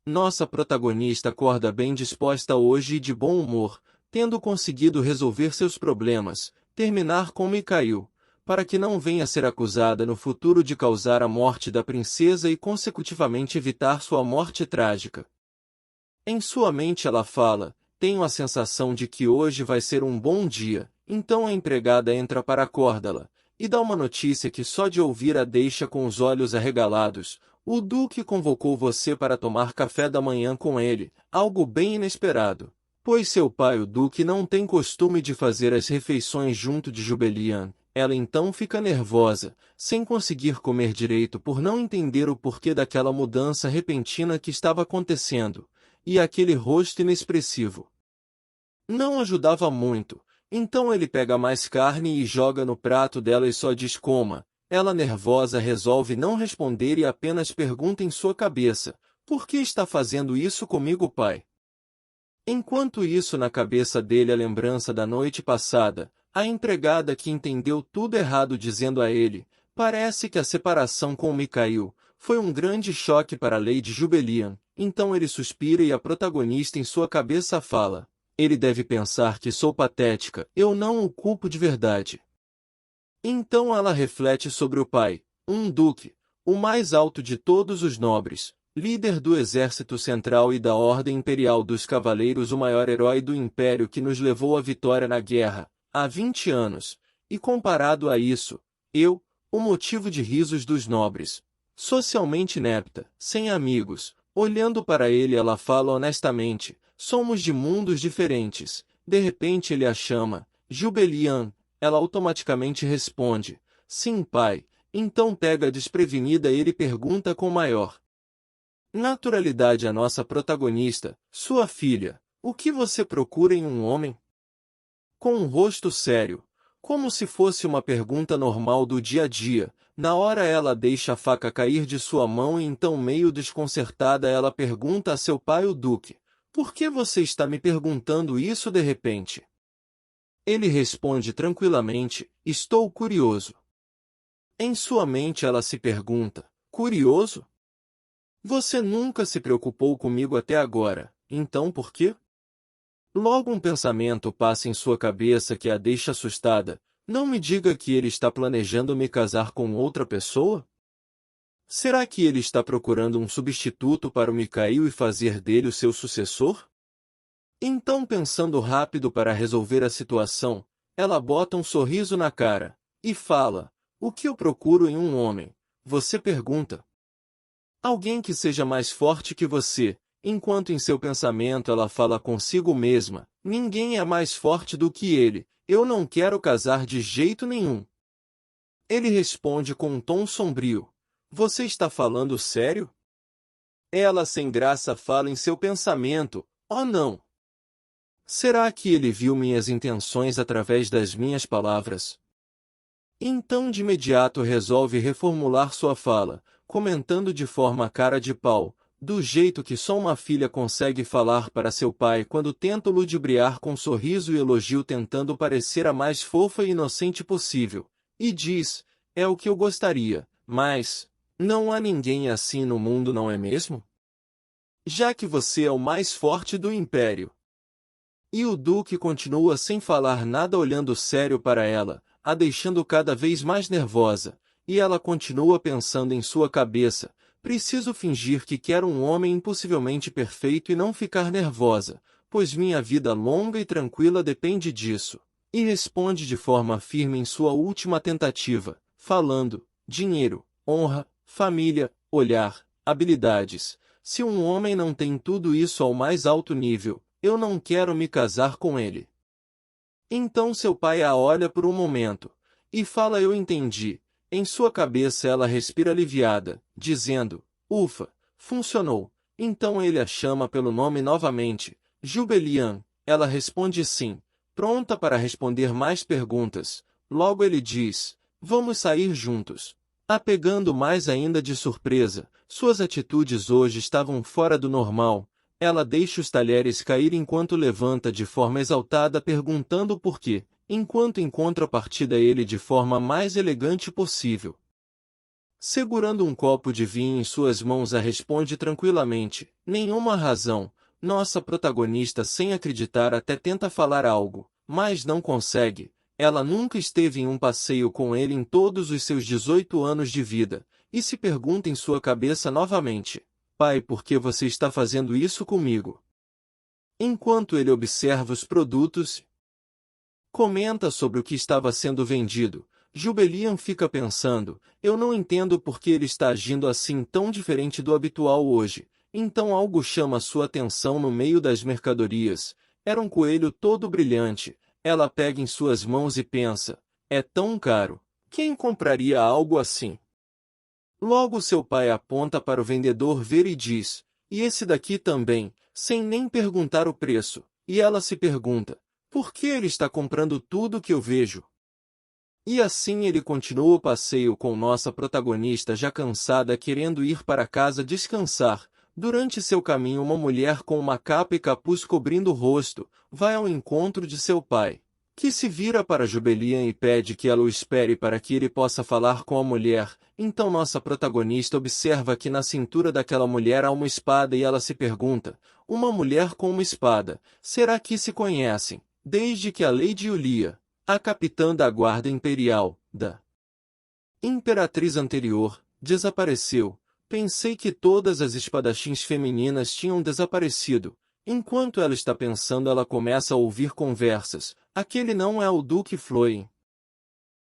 Nossa protagonista acorda bem disposta hoje e de bom humor, tendo conseguido resolver seus problemas, terminar com Mikhail, para que não venha a ser acusada no futuro de causar a morte da princesa e consecutivamente evitar sua morte trágica. Em sua mente ela fala: tenho a sensação de que hoje vai ser um bom dia. Então a empregada entra para acordá-la, e dá uma notícia que só de ouvir a deixa com os olhos arregalados. O Duque convocou você para tomar café da manhã com ele, algo bem inesperado, pois seu pai o Duque não tem costume de fazer as refeições junto de Jubelian. Ela então fica nervosa, sem conseguir comer direito por não entender o porquê daquela mudança repentina que estava acontecendo, e aquele rosto inexpressivo não ajudava muito. Então ele pega mais carne e joga no prato dela e só diz coma. Ela nervosa resolve não responder e apenas pergunta em sua cabeça: por que está fazendo isso comigo, pai? Enquanto isso na cabeça dele a lembrança da noite passada, a empregada que entendeu tudo errado dizendo a ele: parece que a separação com Mikhail foi um grande choque para Lady Jubelian. Então ele suspira e a protagonista em sua cabeça fala: ele deve pensar que sou patética, eu não o culpo de verdade. Então ela reflete sobre o pai, um duque, o mais alto de todos os nobres, líder do exército central e da ordem imperial dos cavaleiros, o maior herói do império que nos levou à vitória na guerra, há 20 anos, e comparado a isso, eu, o motivo de risos dos nobres, socialmente inepta, sem amigos. Olhando para ele ela fala honestamente: somos de mundos diferentes. De repente ele a chama: Jubelian. Ela automaticamente responde: sim, pai. Então pega desprevenida ele pergunta com maior naturalidade a nossa protagonista: sua filha, o que você procura em um homem? Com um rosto sério, como se fosse uma pergunta normal do dia a dia. Na hora ela deixa a faca cair de sua mão e então meio desconcertada ela pergunta a seu pai o Duque: por que você está me perguntando isso de repente? Ele responde tranquilamente: estou curioso. Em sua mente ela se pergunta: curioso? Você nunca se preocupou comigo até agora, então por quê? Logo um pensamento passa em sua cabeça que a deixa assustada: não me diga que ele está planejando me casar com outra pessoa? Será que ele está procurando um substituto para o Mikhail e fazer dele o seu sucessor? Então, pensando rápido para resolver a situação, ela bota um sorriso na cara e fala: o que eu procuro em um homem? Você pergunta. Alguém que seja mais forte que você. Enquanto em seu pensamento ela fala consigo mesma: ninguém é mais forte do que ele, eu não quero casar de jeito nenhum. Ele responde com um tom sombrio: você está falando sério? Ela sem graça fala em seu pensamento: oh não! Será que ele viu minhas intenções através das minhas palavras? Então de imediato resolve reformular sua fala, comentando de forma cara de pau, do jeito que só uma filha consegue falar para seu pai quando tenta ludibriar com sorriso e elogio tentando parecer a mais fofa e inocente possível, e diz: é o que eu gostaria, mas não há ninguém assim no mundo, não é mesmo? Já que você é o mais forte do império. E o Duque continua sem falar nada olhando sério para ela, a deixando cada vez mais nervosa, e ela continua pensando em sua cabeça: preciso fingir que quero um homem impossivelmente perfeito e não ficar nervosa, pois minha vida longa e tranquila depende disso. E responde de forma firme em sua última tentativa, falando: dinheiro, honra, família, olhar, habilidades. Se um homem não tem tudo isso ao mais alto nível, eu não quero me casar com ele. Então seu pai a olha por um momento e fala: eu entendi. Em sua cabeça ela respira aliviada, dizendo: ufa, funcionou. Então ele a chama pelo nome novamente: Jubelian. Ela responde sim, pronta para responder mais perguntas. Logo ele diz: vamos sair juntos. A pegando mais ainda de surpresa, suas atitudes hoje estavam fora do normal. Ela deixa os talheres cair enquanto levanta de forma exaltada perguntando por quê, enquanto em contrapartida ele de forma mais elegante possível Segurando um copo de vinho em suas mãos, responde tranquilamente: nenhuma razão. Nossa protagonista, sem acreditar, até tenta falar algo, mas não consegue. Ela nunca esteve em um passeio com ele em todos os seus 18 anos de vida, e se pergunta em sua cabeça novamente: pai, por que você está fazendo isso comigo? Enquanto ele observa os produtos, comenta sobre o que estava sendo vendido. Jubelian fica pensando: eu não entendo por que ele está agindo assim tão diferente do habitual hoje. Então algo chama sua atenção no meio das mercadorias. Era um coelho todo brilhante. Ela pega em suas mãos e pensa: é tão caro. Quem compraria algo assim? Logo seu pai aponta para o vendedor ver e diz: e esse daqui também, sem nem perguntar o preço. E ela se pergunta: por que ele está comprando tudo que eu vejo? E assim ele continua o passeio com nossa protagonista já cansada, querendo ir para casa descansar. Durante seu caminho, uma mulher com uma capa e capuz cobrindo o rosto vai ao encontro de seu pai, que se vira para Jubelian e pede que ela o espere para que ele possa falar com a mulher. Então nossa protagonista observa que na cintura daquela mulher há uma espada e ela se pergunta: uma mulher com uma espada, será que se conhecem? Desde que a Lady Yulia, a capitã da guarda imperial, da imperatriz anterior, desapareceu, pensei que todas as espadachins femininas tinham desaparecido. Enquanto ela está pensando, ela começa a ouvir conversas. Aquele não é o Duque Floyn.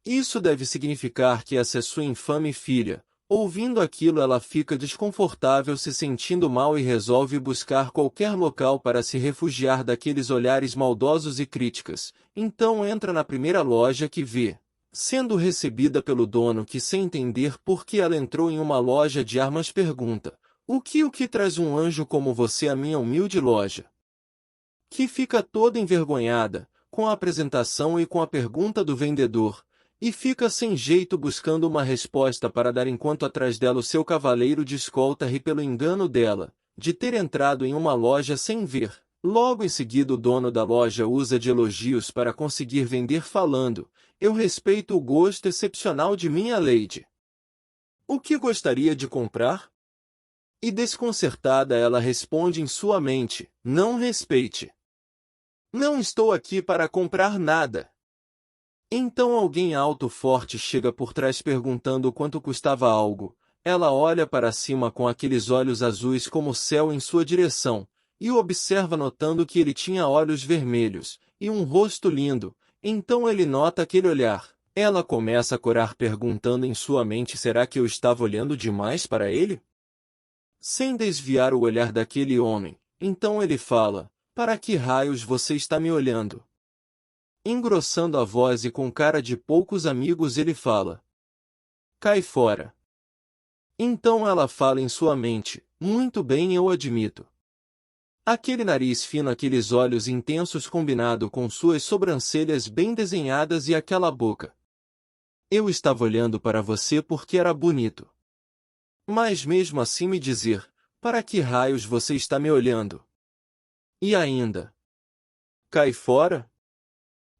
Isso deve significar que essa é sua infame filha. Ouvindo aquilo, ela fica desconfortável, se sentindo mal e resolve buscar qualquer local para se refugiar daqueles olhares maldosos e críticas. Então entra na primeira loja que vê, sendo recebida pelo dono que, sem entender por que ela entrou em uma loja de armas, pergunta: o que traz um anjo como você à minha humilde loja? Que fica toda envergonhada, com a apresentação e com a pergunta do vendedor, e fica sem jeito buscando uma resposta para dar, enquanto atrás dela o seu cavaleiro de escolta ri pelo engano dela, de ter entrado em uma loja sem ver. Logo em seguida o dono da loja usa de elogios para conseguir vender falando: eu respeito o gosto excepcional de minha lady. O que gostaria de comprar? E desconcertada ela responde em sua mente: não respeite. Não estou aqui para comprar nada. Então alguém alto forte chega por trás perguntando quanto custava algo. Ela olha para cima com aqueles olhos azuis como o céu em sua direção, e o observa, notando que ele tinha olhos vermelhos, e um rosto lindo. Então ele nota aquele olhar. Ela começa a corar perguntando em sua mente: será que eu estava olhando demais para ele? Sem desviar o olhar daquele homem, então ele fala: para que raios você está me olhando? Engrossando a voz e com cara de poucos amigos, ele fala: cai fora. Então ela fala em sua mente: muito bem, eu admito. Aquele nariz fino, aqueles olhos intensos combinado com suas sobrancelhas bem desenhadas e aquela boca. Eu estava olhando para você porque era bonito. Mas mesmo assim me dizer: para que raios você está me olhando? E ainda: cai fora?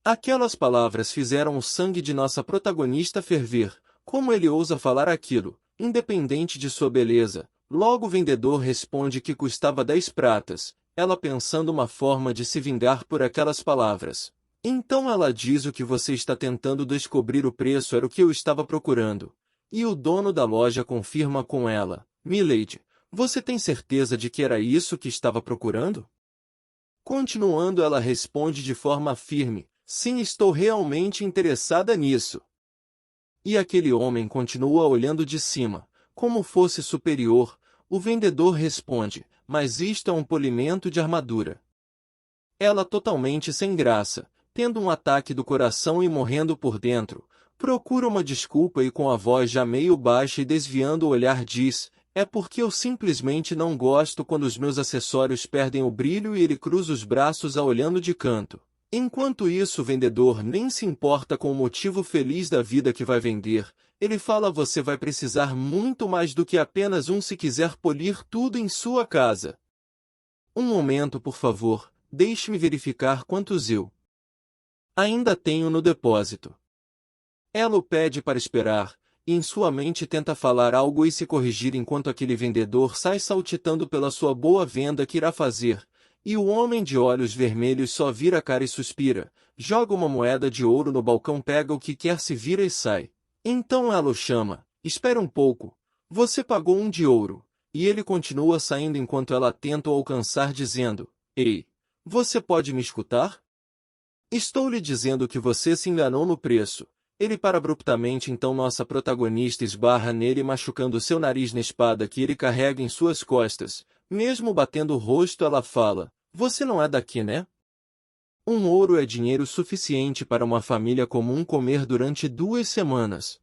Aquelas palavras fizeram o sangue de nossa protagonista ferver. Como ele ousa falar aquilo, independente de sua beleza? Logo o vendedor responde que custava 10 pratas, ela pensando uma forma de se vingar por aquelas palavras. Então ela diz: o que você está tentando descobrir, o preço era o que eu estava procurando. E o dono da loja confirma com ela: milady, você tem certeza de que era isso que estava procurando? Continuando, ela responde de forma firme: sim, estou realmente interessada nisso. E aquele homem continua olhando de cima, como fosse superior. O vendedor responde: mas isto é um polimento de armadura. Ela, totalmente sem graça, tendo um ataque do coração e morrendo por dentro, procura uma desculpa e, com a voz já meio baixa e desviando o olhar, diz: é porque eu simplesmente não gosto quando os meus acessórios perdem o brilho. E ele cruza os braços olhando de canto. Enquanto isso, o vendedor nem se importa com o motivo feliz da vida que vai vender. Ele fala: você vai precisar muito mais do que apenas um se quiser polir tudo em sua casa. Um momento, por favor, deixe-me verificar quantos eu ainda tenho no depósito. Ela o pede para esperar, e em sua mente tenta falar algo e se corrigir enquanto aquele vendedor sai saltitando pela sua boa venda que irá fazer, e o homem de olhos vermelhos só vira a cara e suspira, joga uma moeda de ouro no balcão, pega o que quer, se vira e sai. Então ela o chama, espera um pouco, você pagou 1 de ouro, e ele continua saindo enquanto ela tenta o alcançar dizendo, ei, você pode me escutar? Estou lhe dizendo que você se enganou no preço. Ele para abruptamente, então nossa protagonista esbarra nele machucando seu nariz na espada que ele carrega em suas costas. Mesmo batendo o rosto, ela fala, você não é daqui, né? 1 ouro é dinheiro suficiente para uma família comum comer durante 2 semanas.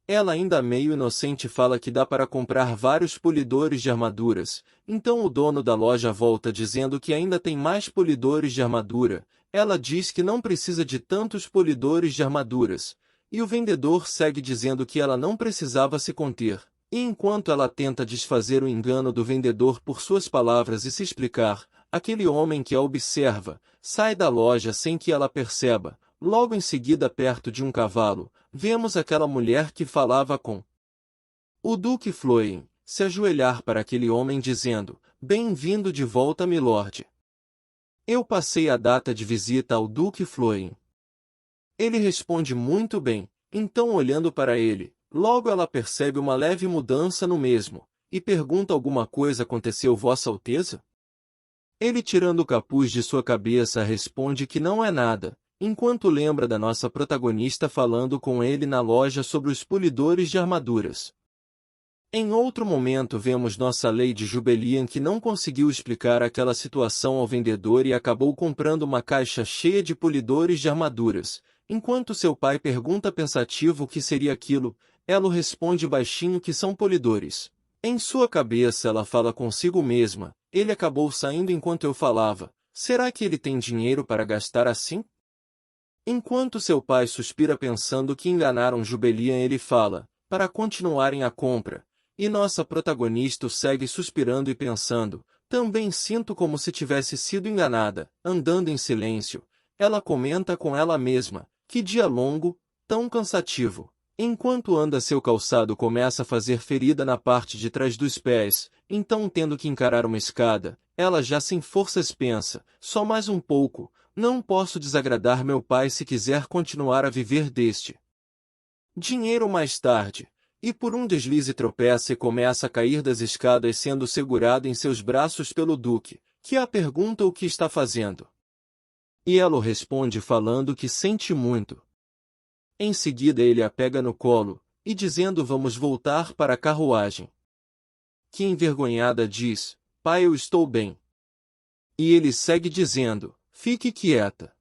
Ela ainda meio inocente fala que dá para comprar vários polidores de armaduras, então o dono da loja volta dizendo que ainda tem mais polidores de armadura. Ela diz que não precisa de tantos polidores de armaduras, e o vendedor segue dizendo que ela não precisava se conter. E enquanto ela tenta desfazer o engano do vendedor por suas palavras e se explicar, aquele homem que a observa, sai da loja sem que ela perceba. Logo em seguida, perto de um cavalo, vemos aquela mulher que falava com o Duque Floyen, se ajoelhar para aquele homem dizendo, bem-vindo de volta, milord. Eu passei a data de visita ao Duque Floyen. Ele responde muito bem, então olhando para ele, logo ela percebe uma leve mudança no mesmo, e pergunta alguma coisa aconteceu, Vossa Alteza? Ele tirando o capuz de sua cabeça responde que não é nada, enquanto lembra da nossa protagonista falando com ele na loja sobre os polidores de armaduras. Em outro momento vemos nossa Lady Jubelian que não conseguiu explicar aquela situação ao vendedor e acabou comprando uma caixa cheia de polidores de armaduras. Enquanto seu pai pergunta pensativo o que seria aquilo, ela responde baixinho que são polidores. Em sua cabeça ela fala consigo mesma, ele acabou saindo enquanto eu falava, será que ele tem dinheiro para gastar assim? Enquanto seu pai suspira pensando que enganaram Jubelian, ele fala, para continuarem a compra, e nossa protagonista segue suspirando e pensando, também sinto como se tivesse sido enganada. Andando em silêncio, ela comenta com ela mesma, que dia longo, tão cansativo. Enquanto anda, seu calçado começa a fazer ferida na parte de trás dos pés, então tendo que encarar uma escada, ela já sem forças pensa, só mais um pouco, não posso desagradar meu pai se quiser continuar a viver deste dinheiro mais tarde. E por um deslize tropeça e começa a cair das escadas sendo segurado em seus braços pelo Duque, que a pergunta o que está fazendo. E ela responde falando que sente muito. Em seguida ele a pega no colo, e dizendo vamos voltar para a carruagem. Que envergonhada diz, pai eu estou bem. E ele segue dizendo, fique quieta.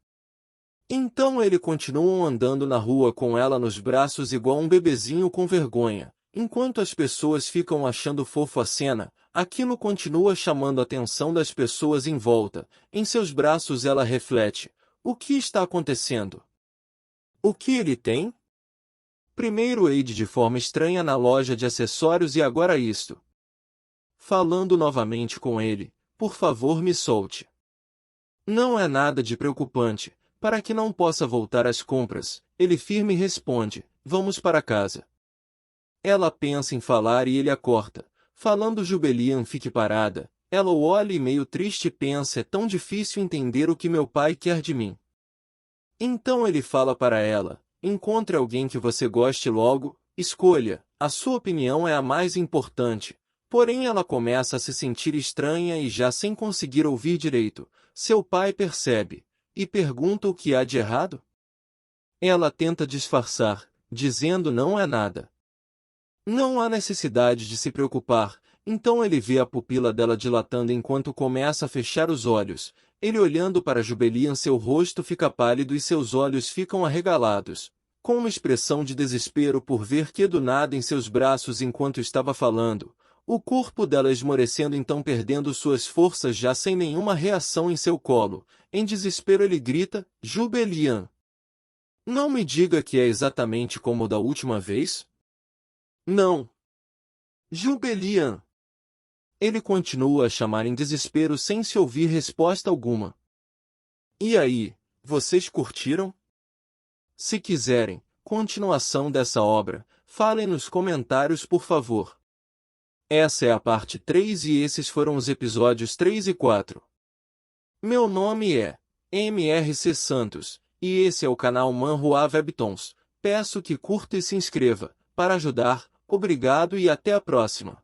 Então ele continuam andando na rua com ela nos braços igual um bebezinho com vergonha. Enquanto as pessoas ficam achando fofo a cena, aquilo continua chamando a atenção das pessoas em volta. Em seus braços ela reflete, o que está acontecendo? O que ele tem? Primeiro Eide de forma estranha na loja de acessórios e agora isto. Falando novamente com ele, por favor me solte. Não é nada de preocupante, para que não possa voltar às compras, ele firme responde, vamos para casa. Ela pensa em falar e ele a corta, falando Jubelian fique parada, ela o olha e meio triste pensa é tão difícil entender o que meu pai quer de mim. Então ele fala para ela, encontre alguém que você goste logo, escolha, a sua opinião é a mais importante. Porém ela começa a se sentir estranha e já sem conseguir ouvir direito, seu pai percebe, e pergunta o que há de errado. Ela tenta disfarçar, dizendo não é nada. Não há necessidade de se preocupar, então ele vê a pupila dela dilatando enquanto começa a fechar os olhos. Ele olhando para Jubelian seu rosto fica pálido e seus olhos ficam arregalados, com uma expressão de desespero por ver que do nada em seus braços enquanto estava falando, o corpo dela esmorecendo então perdendo suas forças já sem nenhuma reação em seu colo. Em desespero ele grita, Jubelian! Não me diga que é exatamente como da última vez? Não! Jubelian! Ele continua a chamar em desespero sem se ouvir resposta alguma. E aí, vocês curtiram? Se quiserem, continuação dessa obra, Falem nos comentários, por favor. Essa é a parte 3 e esses foram os episódios 3 e 4. Meu nome é MRC Santos, e esse é o canal Manhua Webtoons. Peço que curta e se inscreva. Para ajudar, obrigado e até a próxima.